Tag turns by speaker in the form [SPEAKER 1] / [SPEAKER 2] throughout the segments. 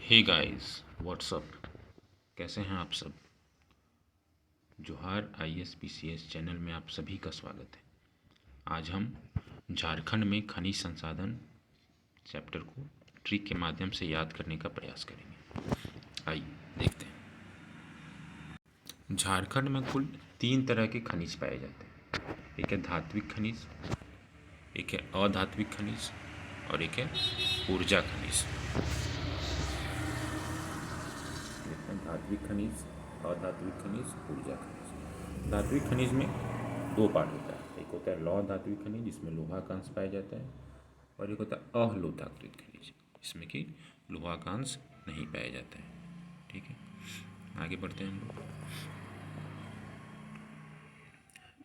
[SPEAKER 1] Hey guys, WhatsApp. कैसे हैं आप सब। जोहार ISPCS चैनल में आप सभी का स्वागत है। आज हम झारखंड में खनिज संसाधन चैप्टर को ट्रिक के माध्यम से याद करने का प्रयास करेंगे। आइए देखते हैं। झारखंड में कुल 3 तरह के खनिज पाए जाते हैं। एक है धात्विक खनिज, एक है अधात्विक खनिज और एक है ऊर्जा खनिज। धात्विक खनिज, अधात्विक खनिज, ऊर्जा खनिज। धात्विक खनिज में 2 पार्ट होता है। एक होता है लौह धात्विक खनिज जिसमें लोहा का अंश पाया जाता है, और एक होता है अलोह धात्विक खनिज जिसमें कि लोहा का अंश नहीं पाया जाता है। ठीक है, आगे बढ़ते हैं हम लोग।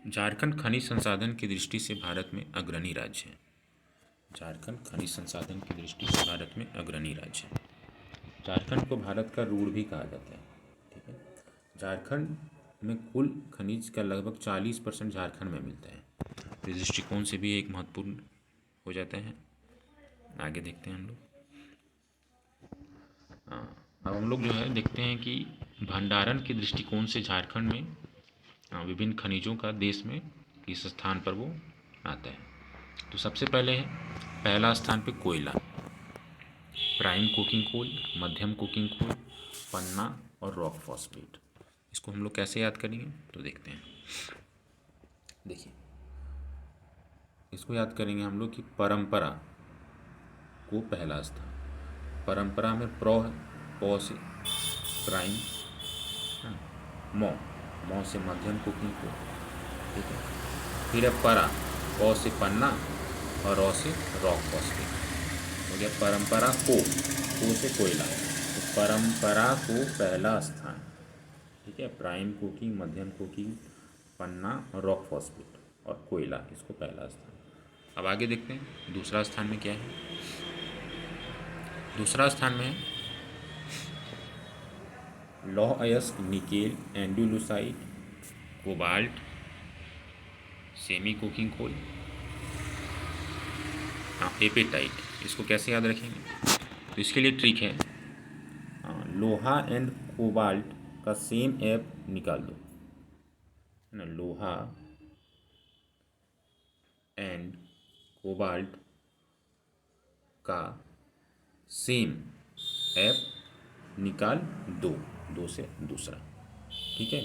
[SPEAKER 1] झारखंड खनिज संसाधन की दृष्टि से भारत में अग्रणी राज्य है। झारखंड खनिज संसाधन की दृष्टि से भारत में अग्रणी राज्य है। झारखंड को भारत का रूढ़ भी कहा जाता है। ठीक है, झारखंड में कुल खनिज का लगभग 40% झारखंड में मिलता है। तो इस दृष्टिकोण से भी एक महत्वपूर्ण हो जाता है। आगे देखते हैं हम लोग। अब हम लोग जो है देखते हैं कि भंडारण के दृष्टिकोण से झारखंड में विभिन्न खनिजों का देश में किस स्थान पर वो आता है। तो सबसे पहले है पहला स्थान पे कोयला, प्राइम कोकिंग कोल, मध्यम कोकिंग कोल, पन्ना और रॉक फॉस्फेट। इसको हम लोग कैसे याद करेंगे तो देखते हैं। देखिए, इसको याद करेंगे हम लोग कि परंपरा को पहला स्थान, परंपरा में प्रो है, पौ से प्राइम, मौ से मध्यम कुकिंग को। ठीक है, फिर है परा, पौ से पन्ना और रॉ से रॉक फॉस्फेट। हो गया परंपरा को से कोयला। तो परंपरा को पहला स्थान, ठीक है, प्राइम कुकिंग, मध्यम कुकिंग, पन्ना और रॉक फॉस्फेट और कोयला, इसको पहला स्थान। अब आगे देखते हैं दूसरा स्थान में क्या है। दूसरा स्थान में है लौह अयस्क, nickel, andalusite, cobalt, semi coking coal, apatite. इसको कैसे याद रखेंगे तो इसके लिए ट्रिक है, लोहा एंड कोबाल्ट का सेम एप निकाल दो, है ना। लोहा एंड कोबाल्ट का सेम एप निकाल दो से दूसरा। ठीक है,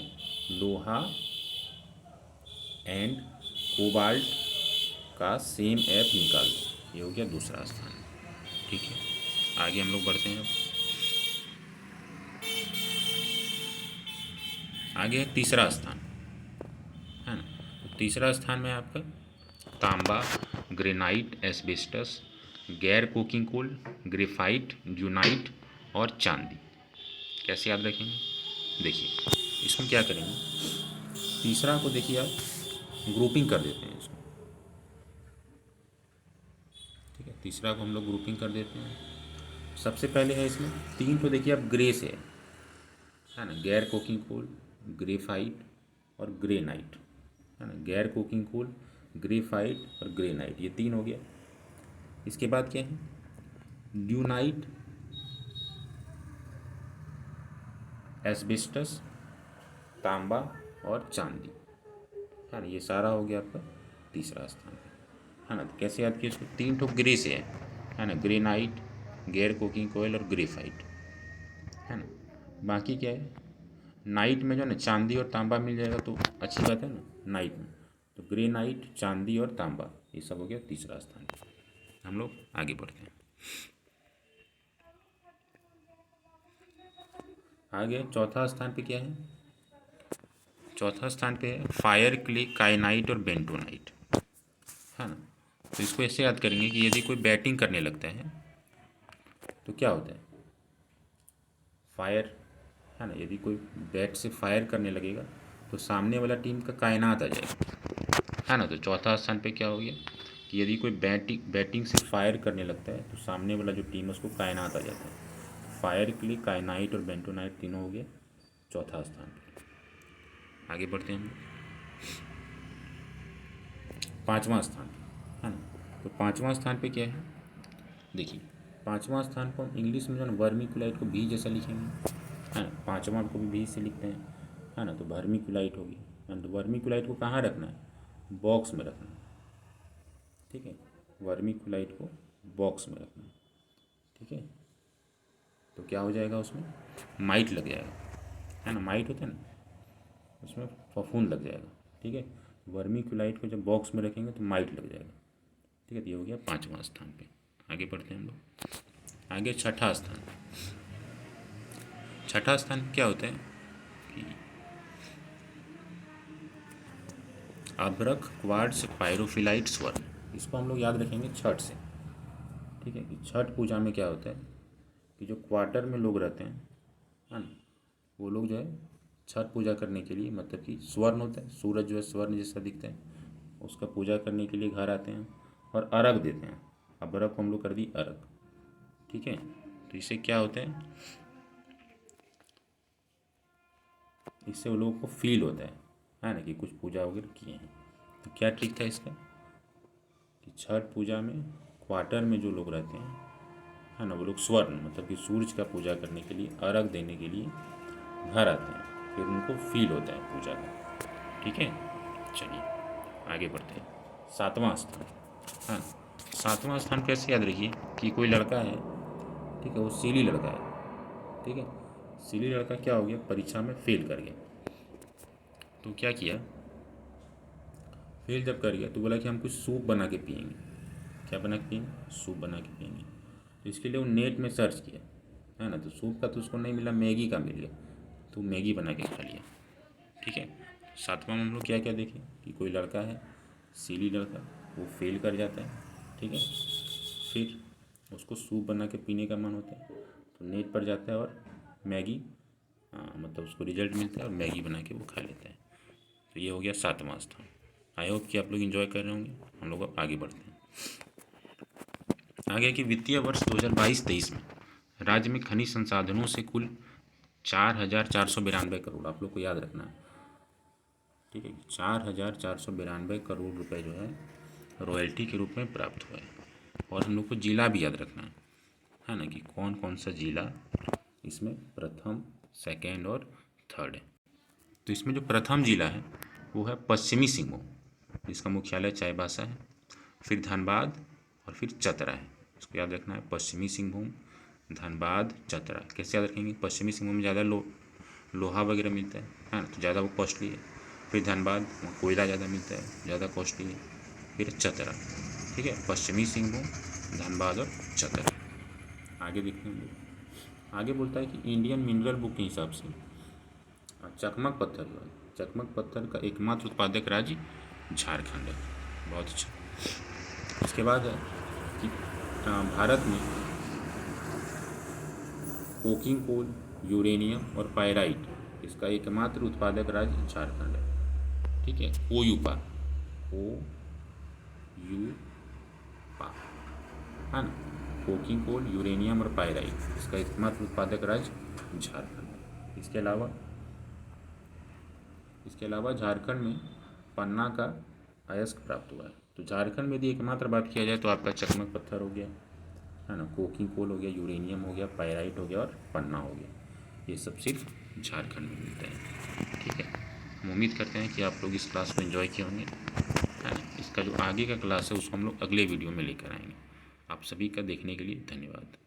[SPEAKER 1] लोहा एंड कोबाल्ट का सेम एप निकाल दो, ये हो गया दूसरा स्थान। ठीक है, आगे हम लोग बढ़ते हैं। आगे है तीसरा स्थान, है ना। तो तीसरा स्थान में आपका तांबा, ग्रेनाइट, एस्बेस्टस, गैर कोकिंग कोल, ग्रेफाइट, जूनाइट और चांदी। कैसे याद रखेंगे देखिए, इसमें क्या करेंगे, तीसरा को देखिए आप ग्रुपिंग कर देते हैं इसको। ठीक है, तीसरा को हम लोग ग्रुपिंग कर देते हैं। सबसे पहले है इसमें 3 तो देखिए आप ग्रे से है ना, गैर कोकिंग कोल, ग्रेफाइट और ग्रेनाइट, है ना। गैर कोकिंग कोल, ग्रेफाइट और ग्रेनाइट, ये 3 हो गया। इसके बाद क्या है, ड्यूनाइट, एस्बेस्टस, तांबा और चांदी, है ना। ये सारा हो गया आपका तीसरा स्थान, है ना। तो कैसे याद किया इसको, 3 तो ग्रे से है ना, ग्रेनाइट, गैर कोकिंग कोयल और ग्रेफाइट, है ना। बाकी क्या है, नाइट में जो है ना चांदी और तांबा मिल जाएगा तो अच्छी बात है ना, नाइट में। तो ग्रेनाइट, चांदी और तांबा, ये सब हो गया तीसरा स्थान। हम लोग आगे बढ़ते हैं। आगे चौथा स्थान पे क्या है, चौथा स्थान पे है फायर, क्ले, काइनाइट और बेंटोनाइट, है ना। तो इसको ऐसे याद करेंगे कि यदि कोई बैटिंग करने लगता है तो क्या होता है, फायर, है ना। यदि कोई बैट से फायर करने लगेगा तो सामने वाला टीम का कायनात आ जाएगा, है ना। तो चौथा स्थान पे क्या हो गया कि यदि कोई बैटिंग से फायर करने लगता है तो सामने वाला जो टीम है उसको कायनात आ जाता है। फायर के लिए काइनाइट और बेंटोनाइट तीनों हो गए चौथा स्थान पर। आगे बढ़ते हैं हम पाँचवा स्थान, है ना। तो पाँचवा स्थान पे क्या है देखिए, 5वां स्थान को हम इंग्लिश में जो है वर्मिकुलाइट को भी जैसा लिखेंगे, है ना, 5वां को भी से लिखते हैं, है ना, तो वर्मिकुलाइट होगी। एंड वर्मिकुलाइट को कहाँ रखना है, बॉक्स में रखना है, ठीक है, वर्मिकुलाइट को बॉक्स में रखना है, ठीक है। तो क्या हो जाएगा, उसमें माइट लग जाएगा, है ना, माइट होता है ना, उसमें फफूंद लग जाएगा, ठीक है। वर्मिकुलाइट को जब बॉक्स में रखेंगे तो माइट लग जाएगा, ठीक है। तो ये हो गया 5वां स्थान पे। आगे बढ़ते हैं हम लोग। आगे छठा स्थान। छठा स्थान क्या होता है कि अभ्रक, क्वार्ट्ज, पायरोफिलाइट, स्वर्ण। इसको हम लोग याद रखेंगे छठ से, ठीक है। कि छठ पूजा में क्या होता है कि जो क्वार्टर में लोग रहते हैं, है ना, वो लोग जो है छठ पूजा करने के लिए, मतलब कि स्वर्ण होता है, सूरज जो है स्वर्ण जैसा दिखता है, उसका पूजा करने के लिए घर आते हैं और अर्घ देते हैं। अभ्रक को हम लोग कर दी अर्घ, ठीक है। तो इससे क्या होता है, इससे वो लोगों को फील होता है ना, कि कुछ पूजा वगैरह किए हैं। तो क्या ट्रिक था इसका कि छठ पूजा में क्वार्टर में जो लोग रहते हैं, है ना, वो लोग स्वर्ण मतलब कि सूरज का पूजा करने के लिए, अर्घ देने के लिए घर आते हैं, फिर उनको फील होता है पूजा का, ठीक है। चलिए आगे बढ़ते हैं। 7वां स्थान, हाँ, 7वां स्थान कैसे याद रखिए कि कोई लड़का है, ठीक है, वो सीली लड़का है, ठीक है। सीली लड़का क्या हो गया, परीक्षा में फेल कर गया। तो क्या किया, फेल जब कर गया तो बोला कि हम कुछ सूप बना के पियेंगे। क्या बना के पियेंगे, सूप बना के पियेंगे। तो इसके लिए वो नेट में सर्च किया, है ना, तो सूप का तो उसको नहीं मिला, मैगी का मिल गया, तो मैगी बना के खा लिया, ठीक है। 7वां में हम लोग क्या क्या देखें कि कोई लड़का है, सीली लड़का, वो फेल कर जाता है, ठीक है। फिर उसको सूप बना के पीने का मन होता है, तो नेट पर जाता है और मैगी, मतलब उसको रिजल्ट मिलता है और मैगी बना के वो खा लेता है। तो ये हो गया 7वां स्थान। आई होप कि आप लोग एंजॉय कर रहे होंगे। हम लोग अब आगे बढ़ते हैं। आगे कि वित्तीय वर्ष 2022-23 में राज्य में खनिज संसाधनों से कुल 4,492 करोड़, आप लोग को याद रखना है, ठीक है, 4,492 करोड़ रुपए जो है रॉयल्टी के रूप में प्राप्त हुआ है। और हम लोग को जिला भी याद रखना है ना, कि कौन कौन सा जिला इसमें प्रथम, सेकेंड और थर्ड है। तो इसमें जो प्रथम जिला है वो है पश्चिमी सिंहभूम, जिसका मुख्यालय चाईबासा है, फिर धनबाद और फिर चतरा है। इसको याद रखना है, पश्चिमी सिंहभूम, धनबाद, चतरा। कैसे याद रखेंगे, पश्चिमी सिंहभूम में ज़्यादा लोहा वगैरह मिलता है ना, तो ज़्यादा वो कॉस्टली है। फिर धनबाद, वहाँ कोयला ज़्यादा मिलता है, ज़्यादा कॉस्टली है। फिर चतरा, ठीक है, पश्चिमी सिंहभूम, धनबाद और चतरा। आगे देखते हैं, आगे बोलता है कि इंडियन मिनरल बुक के हिसाब से चकमक पत्थर जो है, चकमक पत्थर का एकमात्र उत्पादक राज्य झारखंड है। बहुत अच्छा। इसके बाद है कि भारत में कोकिंग कोल, यूरेनियम और पायराइट, इसका एकमात्र उत्पादक राज्य झारखंड है, ठीक है। ओयूपा, है ना, कोकिंग कोल, यूरेनियम और पायराइट, इसका एकमात्र उत्पादक राज्य झारखंड है। इसके अलावा झारखंड में पन्ना का अयस्क प्राप्त हुआ है। तो झारखंड में यदि एकमात्र बात किया जाए तो आपका चकमक पत्थर हो गया, है ना, कोकिंग कोल हो गया, यूरेनियम हो गया, पायराइट हो गया और पन्ना हो गया। ये सब सिर्फ झारखंड में मिलता है, ठीक है। हम उम्मीद करते हैं कि आप लोग इस क्लास को एंजॉय किए होंगे, है ना। इसका जो आगे का क्लास है उसको हम लोग अगले वीडियो में लेकर आएंगे। आप सभी का देखने के लिए धन्यवाद।